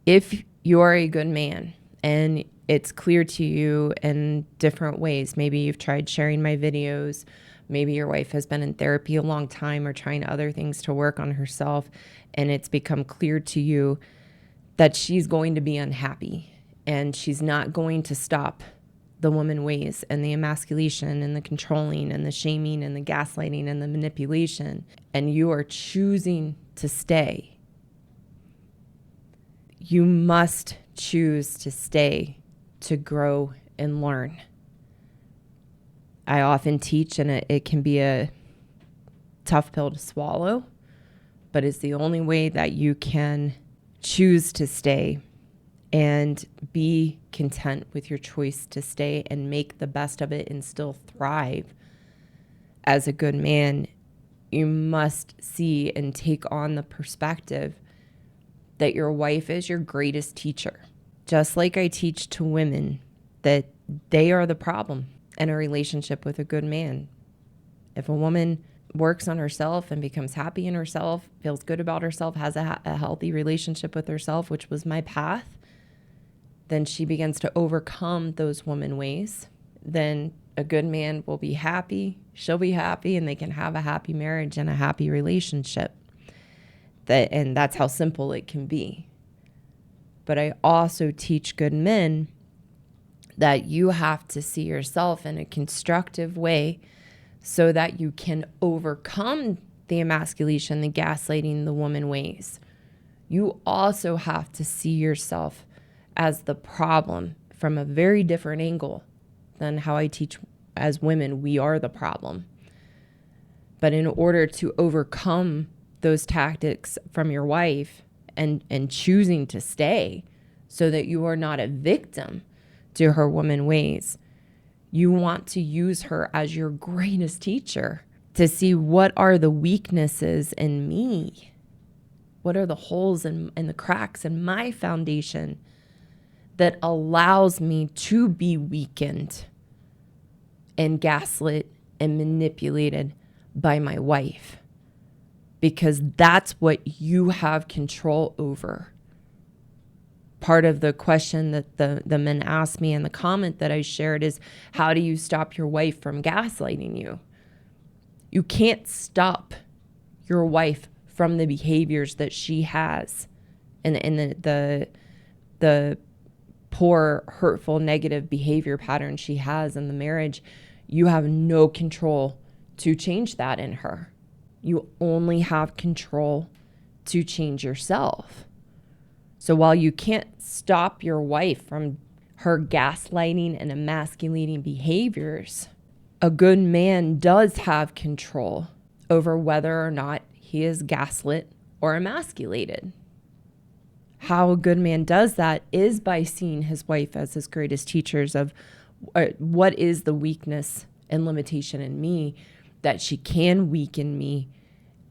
If you're a good man and it's clear to you in different ways, maybe you've tried sharing my videos, maybe your wife has been in therapy a long time or trying other things to work on herself, and it's become clear to you that she's going to be unhappy and she's not going to stop the woman ways and the emasculation and the controlling and the shaming and the gaslighting and the manipulation, and you are choosing to stay. You must choose to stay to grow and learn. I often teach, and it can be a tough pill to swallow, but it's the only way that you can choose to stay and be content with your choice to stay and make the best of it and still thrive. As a good man, you must see and take on the perspective that your wife is your greatest teacher. Just like I teach to women that they are the problem in a relationship with a good man. If a woman works on herself and becomes happy in herself, feels good about herself, has a healthy relationship with herself, which was my path, then she begins to overcome those woman ways. Then a good man will be happy, she'll be happy, and they can have a happy marriage and a happy relationship. And that's how simple it can be. But I also teach good men that you have to see yourself in a constructive way so that you can overcome the emasculation, the gaslighting, the woman ways. You also have to see yourself as the problem from a very different angle than how I teach as women. We are the problem. But in order to overcome those tactics from your wife and choosing to stay so that you are not a victim to her woman ways, you want to use her as your greatest teacher to see what are the weaknesses in me. What are the holes and the cracks in my foundation that allows me to be weakened and gaslit and manipulated by my wife? Because that's what you have control over. Part of the question that the men asked me in the comment that I shared is, how do you stop your wife from gaslighting you? You can't stop your wife from the behaviors that she has and the poor, hurtful, negative behavior pattern she has in the marriage. You have no control to change that in her. You only have control to change yourself. So while you can't stop your wife from her gaslighting and emasculating behaviors, a good man does have control over whether or not he is gaslit or emasculated. How a good man does that is by seeing his wife as his greatest teachers of what is the weakness and limitation in me that she can weaken me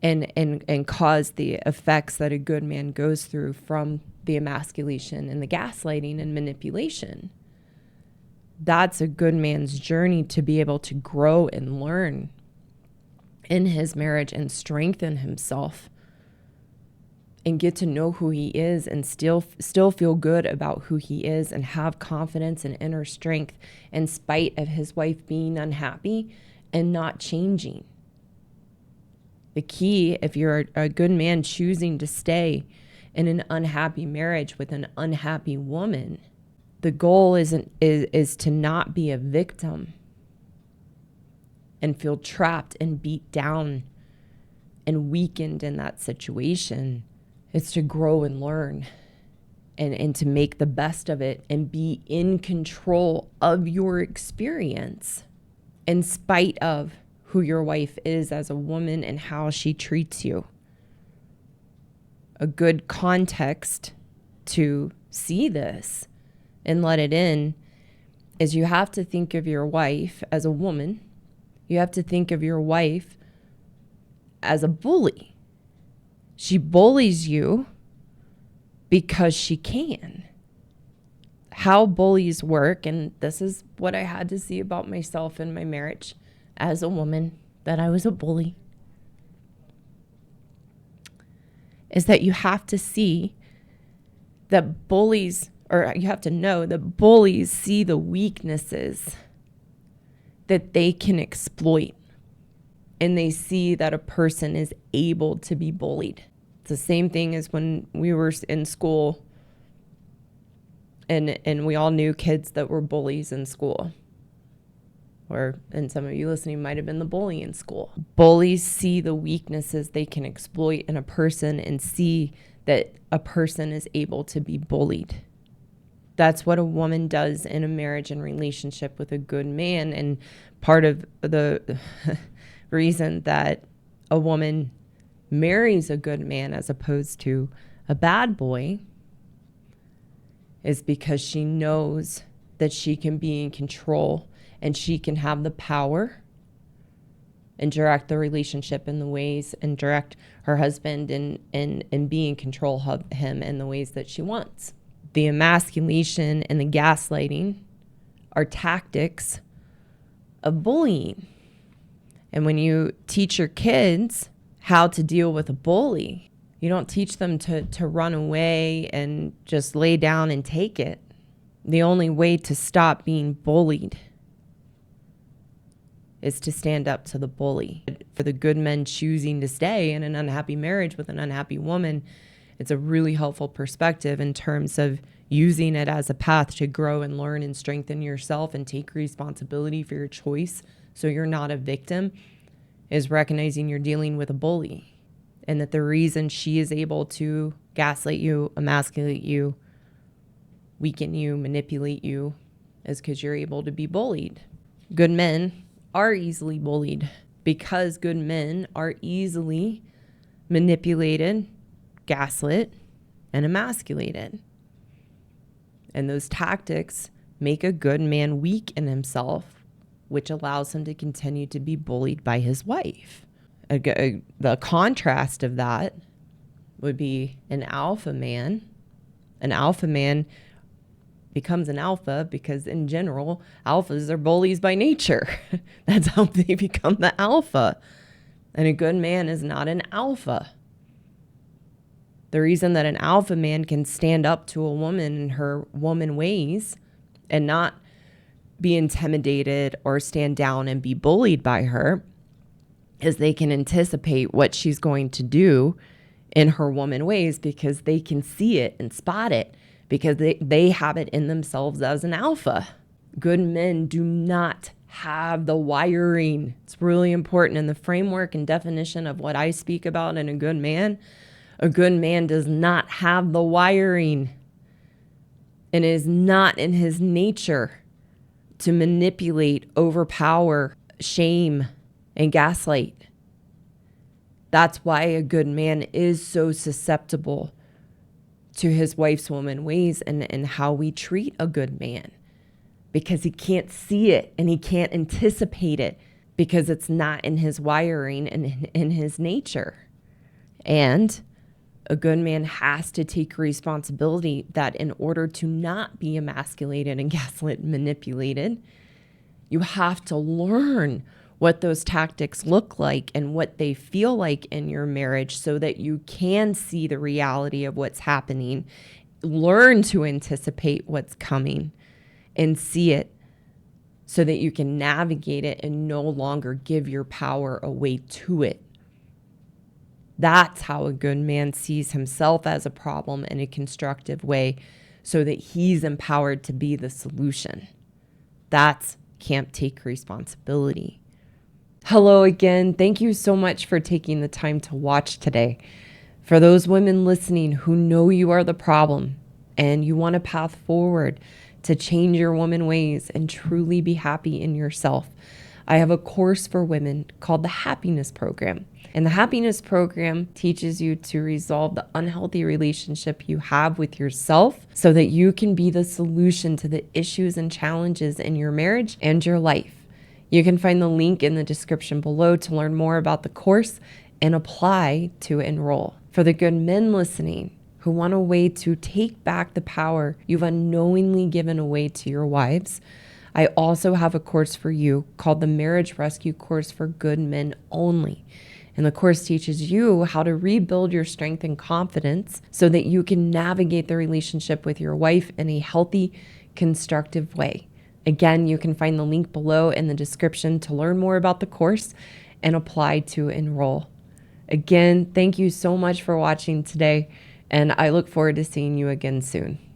and cause the effects that a good man goes through from the emasculation and the gaslighting and manipulation. That's a good man's journey to be able to grow and learn in his marriage and strengthen himself and get to know who he is and still feel good about who he is and have confidence and inner strength in spite of his wife being unhappy and not changing. The key, if you're a good man choosing to stay in an unhappy marriage with an unhappy woman, the goal is to not be a victim and feel trapped and beat down and weakened in that situation. It's to grow and learn and to make the best of it and be in control of your experience in spite of who your wife is as a woman and how she treats you. A good context to see this and let it in is you have to think of your wife as a woman. You have to think of your wife as a bully. She bullies you because she can. How bullies work, and this is what I had to see about myself in my marriage as a woman, that I was a bully, is that you have to see that bullies, or you have to know that bullies see the weaknesses that they can exploit. And they see that a person is able to be bullied. It's the same thing as when we were in school and we all knew kids that were bullies in school. And some of you listening might have been the bully in school. Bullies see the weaknesses they can exploit in a person and see that a person is able to be bullied. That's what a woman does in a marriage and relationship with a good man. And part of the reason that a woman marries a good man as opposed to a bad boy is because she knows that she can be in control and she can have the power and direct the relationship in the ways and direct her husband and be in control of him in the ways that she wants. The emasculation and the gaslighting are tactics of bullying. And when you teach your kids how to deal with a bully, you don't teach them to run away and just lay down and take it. The only way to stop being bullied is to stand up to the bully. For the good men choosing to stay in an unhappy marriage with an unhappy woman, it's a really helpful perspective in terms of using it as a path to grow and learn and strengthen yourself and take responsibility for your choice so you're not a victim, is recognizing you're dealing with a bully and that the reason she is able to gaslight you, emasculate you, weaken you, manipulate you is because you're able to be bullied. Good men are easily bullied because good men are easily manipulated, gaslit, and emasculated. And those tactics make a good man weak in himself, which allows him to continue to be bullied by his wife. The contrast of that would be an alpha man. An alpha man becomes an alpha because in general, alphas are bullies by nature. That's how they become the alpha. And a good man is not an alpha. The reason that an alpha man can stand up to a woman in her woman ways and not be intimidated or stand down and be bullied by her is they can anticipate what she's going to do in her woman ways because they can see it and spot it because they have it in themselves as an alpha. Good men do not have the wiring. It's really important in the framework and definition of what I speak about in a good man. A good man does not have the wiring, and it is not in his nature to manipulate, overpower, shame, and gaslight. That's why a good man is so susceptible to his wife's woman ways and how we treat a good man, because he can't see it and he can't anticipate it because it's not in his wiring and in his nature. And a good man has to take responsibility that in order to not be emasculated and gaslit and manipulated, you have to learn what those tactics look like and what they feel like in your marriage so that you can see the reality of what's happening, learn to anticipate what's coming and see it so that you can navigate it and no longer give your power away to it. That's how a good man sees himself as a problem in a constructive way so that he's empowered to be the solution. That's can't take responsibility. Hello again. Thank you so much for taking the time to watch today. For those women listening who know you are the problem and you want a path forward to change your woman ways and truly be happy in yourself, I have a course for women called the Happiness Program. And the Happiness Program teaches you to resolve the unhealthy relationship you have with yourself so that you can be the solution to the issues and challenges in your marriage and your life. You can find the link in the description below to learn more about the course and apply to enroll. For the good men listening who want a way to take back the power you've unknowingly given away to your wives, I also have a course for you called the Marriage Rescue Course for Good Men Only. And the course teaches you how to rebuild your strength and confidence so that you can navigate the relationship with your wife in a healthy, constructive way. Again, you can find the link below in the description to learn more about the course and apply to enroll. Again, thank you so much for watching today, and I look forward to seeing you again soon.